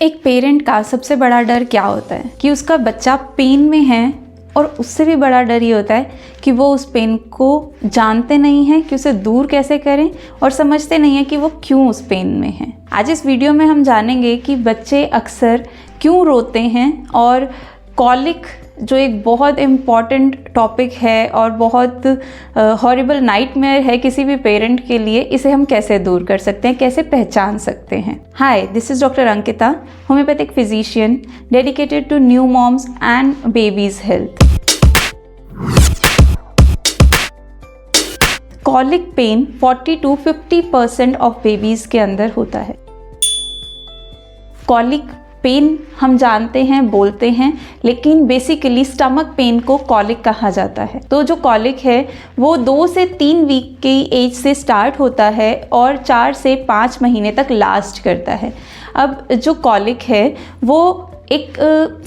एक पेरेंट का सबसे बड़ा डर क्या होता है कि उसका बच्चा पेन में है, और उससे भी बड़ा डर ये होता है कि वो उस पेन को जानते नहीं हैं कि उसे दूर कैसे करें, और समझते नहीं हैं कि वो क्यों उस पेन में है। आज इस वीडियो में हम जानेंगे कि बच्चे अक्सर क्यों रोते हैं, और कॉलिक जो एक बहुत इम्पॉर्टेंट टॉपिक है और बहुत हॉरिबल नाइटमेयर है किसी भी पेरेंट के लिए, इसे हम कैसे दूर कर सकते हैं, कैसे पहचान सकते हैं। Hi, this is doctor Ankita, homeopathic physician dedicated to new moms and babies health. Colic pain 40 to 50% of babies के अंदर होता है। कॉलिक पेन हम जानते हैं, बोलते हैं, लेकिन बेसिकली स्टमक पेन को कॉलिक कहा जाता है। तो जो कॉलिक है वो 2 से 3 वीक की एज से स्टार्ट होता है और 4 से 5 महीने तक लास्ट करता है। अब जो कॉलिक है वो एक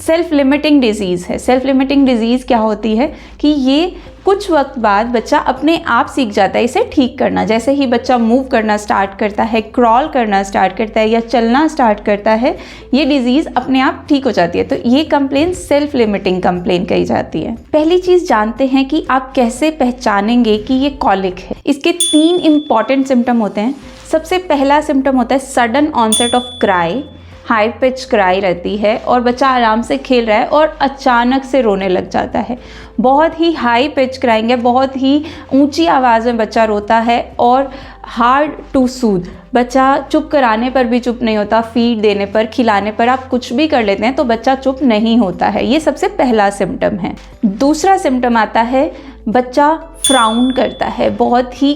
सेल्फ लिमिटिंग डिज़ीज़ है। सेल्फ लिमिटिंग डिज़ीज़ क्या होती है कि ये कुछ वक्त बाद बच्चा अपने आप सीख जाता है इसे ठीक करना। जैसे ही बच्चा मूव करना स्टार्ट करता है, क्रॉल करना स्टार्ट करता है या चलना स्टार्ट करता है, ये डिज़ीज़ अपने आप ठीक हो जाती है। तो ये कंप्लेन सेल्फ लिमिटिंग कंप्लेन कही जाती है। पहली चीज़ जानते हैं कि आप कैसे पहचानेंगे कि ये कॉलिक है। इसके 3 इंपॉर्टेंट सिम्टम होते हैं। सबसे पहला सिम्टम होता है sudden onset of cry. High pitch cry रहती है और बच्चा आराम से खेल रहा है और अचानक से रोने लग जाता है। बहुत ही हाई पिच क्राइंग है, बहुत ही ऊंची आवाज़ में बच्चा रोता है और हार्ड टू सूद। बच्चा चुप कराने पर भी चुप नहीं होता, फीड देने पर, खिलाने पर आप कुछ भी कर लेते हैं तो बच्चा चुप नहीं होता है। ये सबसे पहला सिम्टम है। दूसरा सिम्टम आता है बच्चा फ्राउन करता है, बहुत ही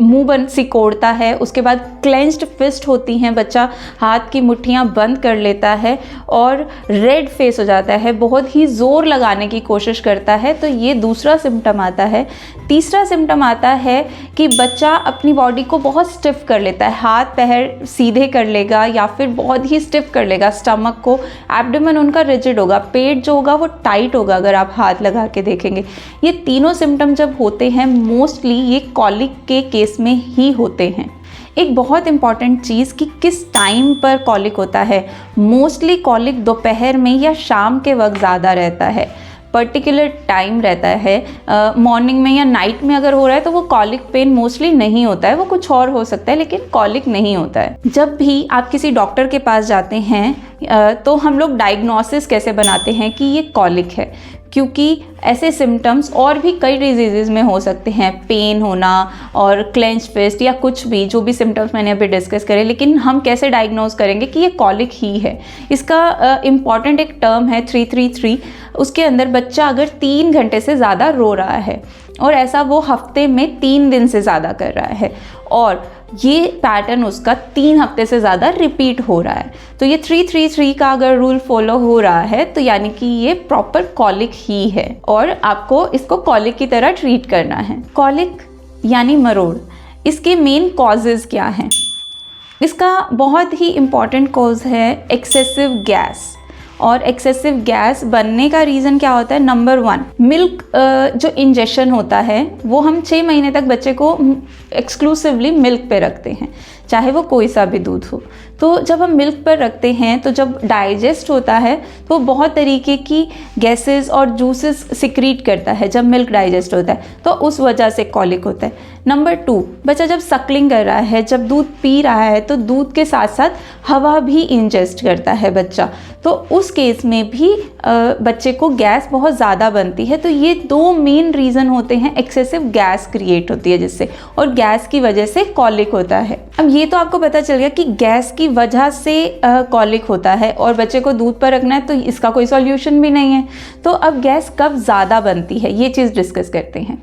मुंह बंद सिकोड़ता है। उसके बाद क्लेंच्ड फिस्ट होती हैं, बच्चा हाथ की मुट्ठियां बंद कर लेता है और रेड फेस हो जाता है, बहुत ही ज़ोर लगाने की कोशिश करता है। तो ये दूसरा सिम्टम आता है। तीसरा सिम्टम आता है कि बच्चा अपनी बॉडी को बहुत स्टिफ कर लेता है, हाथ पैर सीधे कर लेगा या फिर बहुत ही स्टिफ कर लेगा स्टमक को। एब्डोमेन उनका रिजिड होगा, पेट जो होगा वो टाइट होगा अगर आप हाथ लगा के देखेंगे। ये तीनों सिम्टम जब होते हैं मोस्टली ये कॉलिक के केस में ही होते हैं। एक बहुत इंपॉर्टेंट चीज़ कि किस टाइम पर कॉलिक होता है। मोस्टली कॉलिक दोपहर में या शाम के वक्त ज़्यादा रहता है। पर्टिकुलर टाइम रहता है, मॉर्निंग में या नाइट में अगर हो रहा है तो वो कॉलिक पेन मोस्टली नहीं होता है, वो कुछ और हो सकता है लेकिन कॉलिक नहीं होता है। जब भी आप किसी डॉक्टर के पास जाते हैं तो हम लोग डायग्नोसिस कैसे बनाते हैं कि ये कॉलिक है, क्योंकि ऐसे सिम्टम्स और भी कई डिजीज़ में हो सकते हैं, पेन होना और क्लेंच फिस्ट या कुछ भी, जो भी सिम्टम्स मैंने अभी डिस्कस करे। लेकिन हम कैसे डायग्नोज करेंगे कि ये कॉलिक ही है। इसका इम्पॉर्टेंट एक टर्म है 333। उसके अंदर बच्चा अगर 3 घंटे से ज़्यादा रो रहा है और ऐसा वो हफ्ते में 3 दिन से ज़्यादा कर रहा है और ये पैटर्न उसका 3 हफ्ते से ज़्यादा रिपीट हो रहा है, तो ये 333 का अगर रूल फॉलो हो रहा है तो यानी कि ये प्रॉपर कॉलिक ही है और आपको इसको कॉलिक की तरह ट्रीट करना है। कॉलिक यानी मरोड़, इसके मेन कॉजेज़ क्या हैं? इसका बहुत ही इम्पॉर्टेंट कॉज है एक्सेसिव गैस। और एक्सेसिव गैस बनने का रीज़न क्या होता है? नंबर 1, मिल्क जो इंजेक्शन होता है वो हम 6 महीने तक बच्चे को एक्सक्लूसिवली मिल्क पे रखते हैं, चाहे वो कोई सा भी दूध हो। तो जब हम मिल्क पर रखते हैं तो जब डाइजेस्ट होता है तो बहुत तरीके की गैसेस और जूसेस सिक्रीट करता है जब मिल्क डाइजेस्ट होता है, तो उस वजह से कॉलिक होता है। नंबर 2, बच्चा जब सक्लिंग कर रहा है, जब दूध पी रहा है तो दूध के साथ साथ हवा भी इंजेस्ट करता है बच्चा, तो उस केस में भी बच्चे को गैस बहुत ज़्यादा बनती है। तो ये 2 मेन रीज़न होते हैं, एक्सेसिव गैस क्रिएट होती है जिससे, और गैस की वजह से कॉलिक होता है। अब ये तो आपको पता चल गया कि गैस की वजह से कॉलिक होता है और बच्चे को दूध पर रखना है तो इसका कोई सॉल्यूशन भी नहीं है। तो अब गैस कब ज़्यादा बनती है ये चीज़ डिस्कस करते हैं।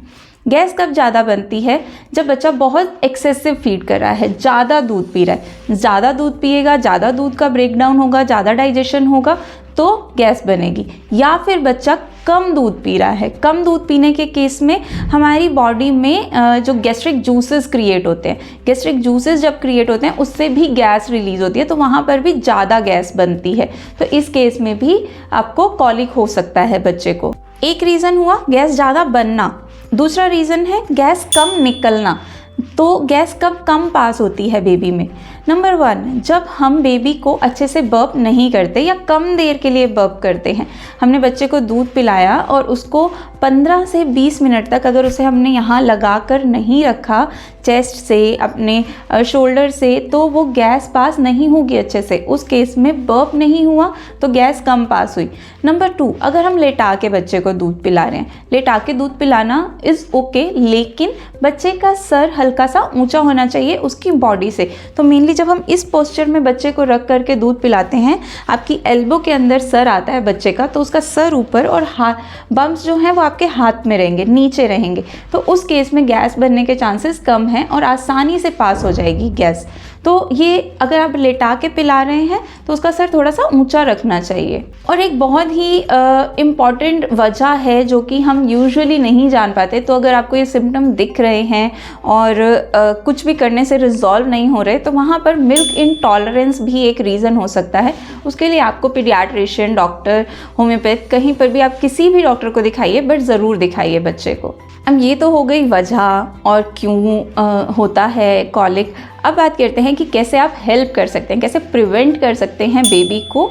गैस कब ज़्यादा बनती है? जब बच्चा बहुत एक्सेसिव फीड कर रहा है, ज़्यादा दूध पी रहा है। ज़्यादा दूध पिएगा, ज़्यादा दूध का ब्रेक डाउन होगा, ज़्यादा डाइजेशन होगा तो गैस बनेगी। या फिर बच्चा कम दूध पी रहा है, कम दूध पीने के केस में हमारी बॉडी में जो गैस्ट्रिक जूसेस क्रिएट होते हैं, गैस्ट्रिक जूसेस जब क्रिएट होते हैं उससे भी गैस रिलीज होती है, तो वहाँ पर भी ज़्यादा गैस बनती है। तो इस केस में भी आपको कॉलिक हो सकता है बच्चे को। एक रीज़न हुआ गैस ज़्यादा बनना, दूसरा रीज़न है गैस कम निकलना। तो गैस कब कम पास होती है बेबी में? नंबर 1, जब हम बेबी को अच्छे से बर्प नहीं करते या कम देर के लिए बर्प करते हैं, हमने बच्चे को दूध पिलाया और उसको 15 से 20 मिनट तक अगर उसे हमने यहाँ लगा कर नहीं रखा चेस्ट से, अपने शोल्डर से, तो वो गैस पास नहीं होगी अच्छे से। उस केस में बर्प नहीं हुआ तो गैस कम पास हुई। नंबर 2, अगर हम लेटा के बच्चे को दूध पिला रहे हैं, लेटा के दूध पिलाना इज़ ओके, लेकिन बच्चे का सर हल्का सा ऊंचा होना चाहिए उसकी बॉडी से। तो मेनली जब हम इस पोस्चर में बच्चे को रख करके दूध पिलाते हैं, आपकी एल्बो के अंदर सर आता है बच्चे का, तो उसका सर ऊपर और हाथ बम्स जो हैं वो आपके हाथ में रहेंगे, नीचे रहेंगे। तो उस केस में गैस बनने के चांसेस कम हैं और आसानी से पास हो जाएगी गैस। तो ये अगर आप लेटा के पिला रहे हैं तो उसका सर थोड़ा सा ऊंचा रखना चाहिए। और एक बहुत ही इम्पॉर्टेंट वजह है जो कि हम यूजुअली नहीं जान पाते, तो अगर आपको ये सिम्टम दिख रहे हैं और कुछ भी करने से रिजॉल्व नहीं हो रहे, तो वहाँ पर मिल्क इंटॉलरेंस भी एक रीज़न हो सकता है। उसके लिए आपको पीडियाट्रिशियन, डॉक्टर, होम्योपैथ, कहीं पर भी आप किसी भी डॉक्टर को दिखाइए, बट ज़रूर दिखाइए बच्चे को। अब ये तो हो गई वजह और क्यों होता है कॉलिक। अब बात करते हैं कि कैसे आप हेल्प कर सकते हैं, कैसे प्रिवेंट कर सकते हैं बेबी को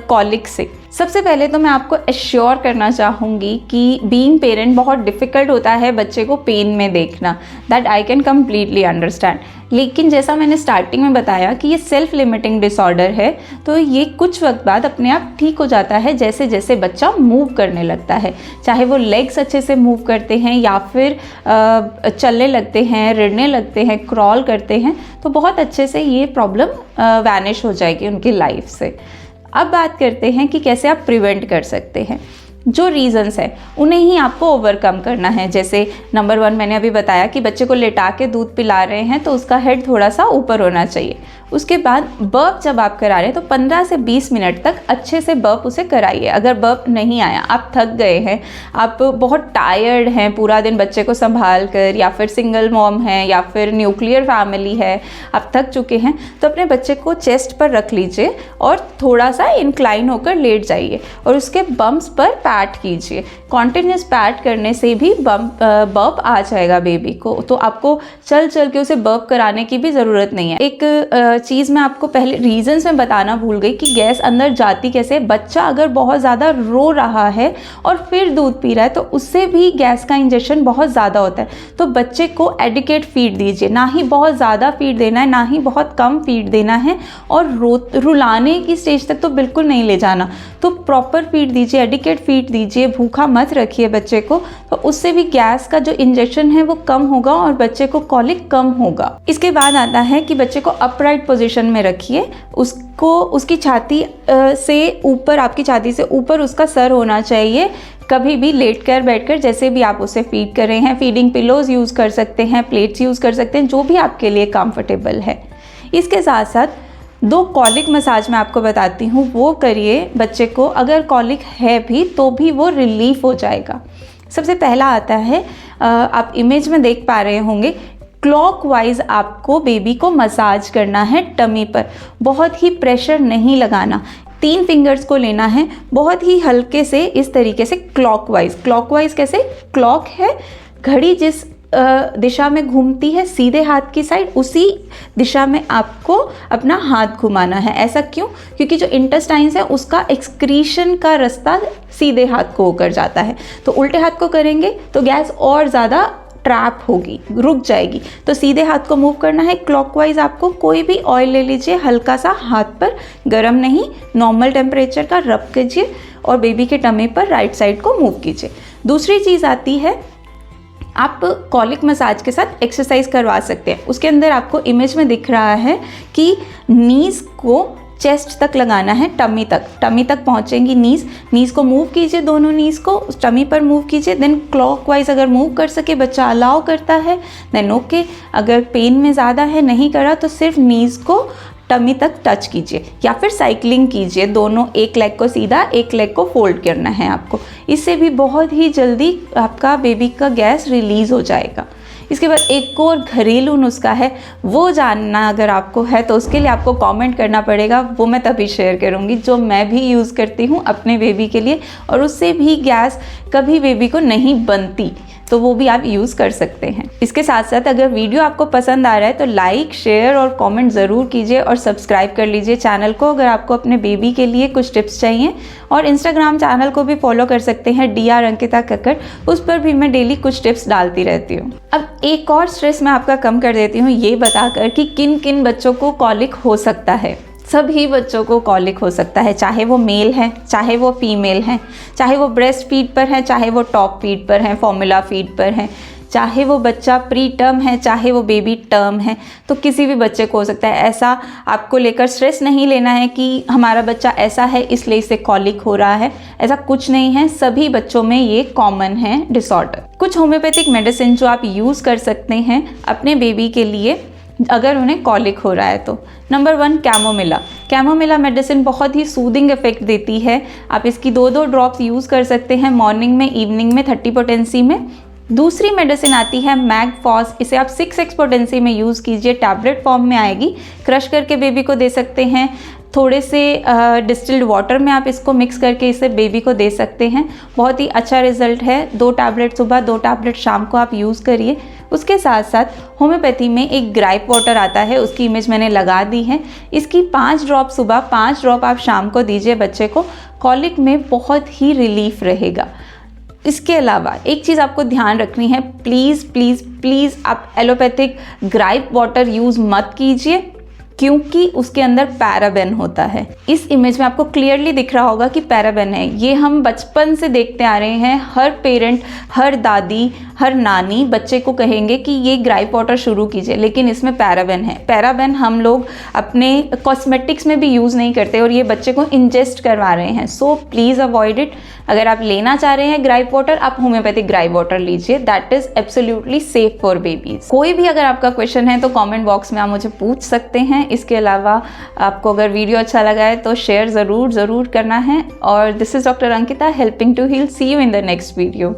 कॉलिक से। सबसे पहले तो मैं आपको एश्योर करना चाहूँगी कि बीइंग पेरेंट बहुत डिफ़िकल्ट होता है बच्चे को पेन में देखना, that I can completely understand. लेकिन जैसा मैंने स्टार्टिंग में बताया कि ये सेल्फ लिमिटिंग डिसऑर्डर है, तो ये कुछ वक्त बाद अपने आप ठीक हो जाता है जैसे जैसे बच्चा मूव करने लगता है। चाहे वो लेग्स अच्छे से मूव करते हैं या फिर चलने लगते हैं, रिड़ने लगते हैं, क्रॉल करते हैं, तो बहुत अच्छे से ये प्रॉब्लम वैनिश हो जाएगी उनकी लाइफ से। अब बात करते हैं कि कैसे आप प्रिवेंट कर सकते हैं। जो रीज़न्स है उन्हें ही आपको ओवरकम करना है। जैसे नंबर 1 मैंने अभी बताया कि बच्चे को लेटा के दूध पिला रहे हैं तो उसका हेड थोड़ा सा ऊपर होना चाहिए। उसके बाद बर्प जब आप करा रहे हैं तो 15 से 20 मिनट तक अच्छे से बर्प उसे कराइए। अगर बर्प नहीं आया, आप थक गए हैं, आप बहुत टायर्ड हैं पूरा दिन बच्चे को संभाल कर, या फिर सिंगल मॉम है या फिर न्यूक्लियर फैमिली है, आप थक चुके हैं, तो अपने बच्चे को चेस्ट पर रख लीजिए और थोड़ा सा इंक्लाइन होकर लेट जाइए और उसके बम्स पर पैट कीजिए। कॉन्टिन्यूस पैट करने से भी बर्प आ जाएगा बेबी को, तो आपको चल चल के उसे बर्प कराने की भी ज़रूरत नहीं है। एक चीज़ मैं आपको पहले रीजंस में बताना भूल गई कि गैस अंदर जाती कैसे। बच्चा अगर बहुत ज़्यादा रो रहा है और फिर दूध पी रहा है तो उससे भी गैस का इंजेक्शन बहुत ज़्यादा होता है। तो बच्चे को एडिकेट फीड दीजिए, ना ही बहुत ज़्यादा फीड देना है, ना ही बहुत कम फीड देना है, और रुलाने की स्टेज तक तो बिल्कुल नहीं ले जाना। तो प्रॉपर फीड दीजिए, एडिकेट फीड दीजिए, भूखा मत रखिए बच्चे को, तो उससे भी गैस का जो इंजेक्शन है वो कम होगा और बच्चे को कॉलिक कम होगा। इसके बाद आता है कि बच्चे को अपराइट पोजीशन में रखिए, उसको उसकी छाती से ऊपर, आपकी छाती से ऊपर उसका सर होना चाहिए। कभी भी लेट कर बैठ कर जैसे भी आप उसे फीड कर रहे हैं, फीडिंग पिलोज यूज़ कर सकते हैं, प्लेट्स यूज़ कर सकते हैं, जो भी आपके लिए कंफर्टेबल है। इसके साथ साथ 2 कॉलिक मसाज मैं आपको बताती हूँ, वो करिए बच्चे को। अगर कॉलिक है भी तो भी वो रिलीफ हो जाएगा। सबसे पहला आता है, आप इमेज में देख पा रहे होंगे, क्लॉकवाइज आपको बेबी को मसाज करना है टमी पर। बहुत ही प्रेशर नहीं लगाना, 3 फिंगर्स को लेना है बहुत ही हल्के से, इस तरीके से क्लॉकवाइज। क्लॉकवाइज कैसे? क्लॉक है घड़ी जिस दिशा में घूमती है सीधे हाथ की साइड, उसी दिशा में आपको अपना हाथ घुमाना है। ऐसा क्यों? क्योंकि जो इंटेस्टाइन्स है उसका एक्सक्रीशन का रास्ता सीधे हाथ को होकर जाता है। तो उल्टे हाथ को करेंगे तो गैस और ज़्यादा ट्रैप होगी, रुक जाएगी। तो सीधे हाथ को मूव करना है क्लॉकवाइज। आपको कोई भी ऑयल ले लीजिए, हल्का सा हाथ पर, गरम नहीं, नॉर्मल टेम्परेचर का रब कीजिए और बेबी के टमी पर राइट साइड को मूव कीजिए। दूसरी चीज़ आती है, आप कॉलिक मसाज के साथ एक्सरसाइज करवा सकते हैं। उसके अंदर आपको इमेज में दिख रहा है कि नीज़ को चेस्ट तक लगाना है, टमी तक पहुंचेंगी नीज़ को मूव कीजिए, दोनों नीज़ को उस टमी पर मूव कीजिए। देन क्लॉकवाइज अगर मूव कर सके बच्चा अलाउ करता है, देन ओके। अगर पेन में ज़्यादा है, नहीं करा, तो सिर्फ नीज़ को टमी तक टच कीजिए या फिर साइकिलिंग कीजिए। दोनों, एक लेग को सीधा, एक लेग को फोल्ड करना है आपको। इससे भी बहुत ही जल्दी आपका बेबी का गैस रिलीज़ हो जाएगा। इसके बाद एक और घरेलू नुस्खा है, वो जानना अगर आपको है तो उसके लिए आपको कमेंट करना पड़ेगा, वो मैं तभी शेयर करूँगी, जो मैं भी यूज़ करती हूँ अपने बेबी के लिए, और उससे भी गैस कभी बेबी को नहीं बनती। तो वो भी आप यूज़ कर सकते हैं। इसके साथ साथ अगर वीडियो आपको पसंद आ रहा है तो लाइक, शेयर और कमेंट ज़रूर कीजिए और सब्सक्राइब कर लीजिए चैनल को अगर आपको अपने बेबी के लिए कुछ टिप्स चाहिए। और इंस्टाग्राम चैनल को भी फॉलो कर सकते हैं DR अंकिता कक्कड़, उस पर भी मैं डेली कुछ टिप्स डालती रहती हूँ। अब एक और स्ट्रेस मैं आपका कम कर देती हूँ ये बताकर कि किन किन बच्चों को कॉलिक हो सकता है। सभी बच्चों को कॉलिक हो सकता है, चाहे वो मेल हैं, चाहे वो फीमेल हैं, चाहे वो ब्रेस्ट फीड पर हैं, चाहे वो टॉप फीड पर हैं, फॉर्मूला फीड पर हैं, चाहे वो बच्चा प्री टर्म है, चाहे वो बेबी टर्म है, तो किसी भी बच्चे को हो सकता है। ऐसा आपको लेकर स्ट्रेस नहीं लेना है कि हमारा बच्चा ऐसा है इसलिए इसे कॉलिक हो रहा है, ऐसा कुछ नहीं है। सभी बच्चों में ये कॉमन है डिसऑर्डर। कुछ होम्योपैथिक मेडिसिन जो आप यूज़ कर सकते हैं अपने बेबी के लिए अगर उन्हें कॉलिक हो रहा है तो नंबर 1 कैमोमिला मेडिसिन बहुत ही सूदिंग इफेक्ट देती है। आप इसकी 2-2 ड्रॉप्स यूज़ कर सकते हैं मॉर्निंग में, इवनिंग में 30 पोटेंसी में। दूसरी मेडिसिन आती है मैगफॉस, इसे आप 6x पोटेंसी में यूज़ कीजिए, टैबलेट फॉर्म में आएगी, क्रश करके बेबी को दे सकते हैं। थोड़े से डिस्टिल्ड वाटर में आप इसको मिक्स करके इसे बेबी को दे सकते हैं। बहुत ही अच्छा रिजल्ट है। 2 टैबलेट सुबह, 2 टैबलेट शाम को आप यूज़ करिए। उसके साथ साथ होम्योपैथी में एक ग्राइप वाटर आता है, उसकी इमेज मैंने लगा दी है। इसकी 5 ड्रॉप सुबह, 5 ड्रॉप आप शाम को दीजिए बच्चे को, कॉलिक में बहुत ही रिलीफ रहेगा। इसके अलावा एक चीज़ आपको ध्यान रखनी है, प्लीज़ प्लीज़ प्लीज़ आप एलोपैथिक ग्राइप वाटर यूज़ मत कीजिए क्योंकि उसके अंदर पैराबेन होता है। इस इमेज में आपको क्लियरली दिख रहा होगा कि पैराबेन है। ये हम बचपन से देखते आ रहे हैं। हर पेरेंट, हर दादी, हर नानी बच्चे को कहेंगे कि ये ग्राइप वाटर शुरू कीजिए, लेकिन इसमें पैराबेन है। पैराबेन हम लोग अपने कॉस्मेटिक्स में भी यूज़ नहीं करते और ये बच्चे को इंजेस्ट करवा रहे हैं। So please avoid it. अगर आप लेना चाह रहे हैं ग्राइप वाटर, आप होम्योपैथिक ग्राइप वाटर लीजिए, that is absolutely safe for babies. कोई भी अगर आपका क्वेश्चन है तो कमेंट बॉक्स में आप मुझे पूछ सकते हैं। इसके अलावा आपको अगर वीडियो अच्छा लगा है तो शेयर ज़रूर करना है। और this is doctor Ankita, helping to heal. See you in the next video.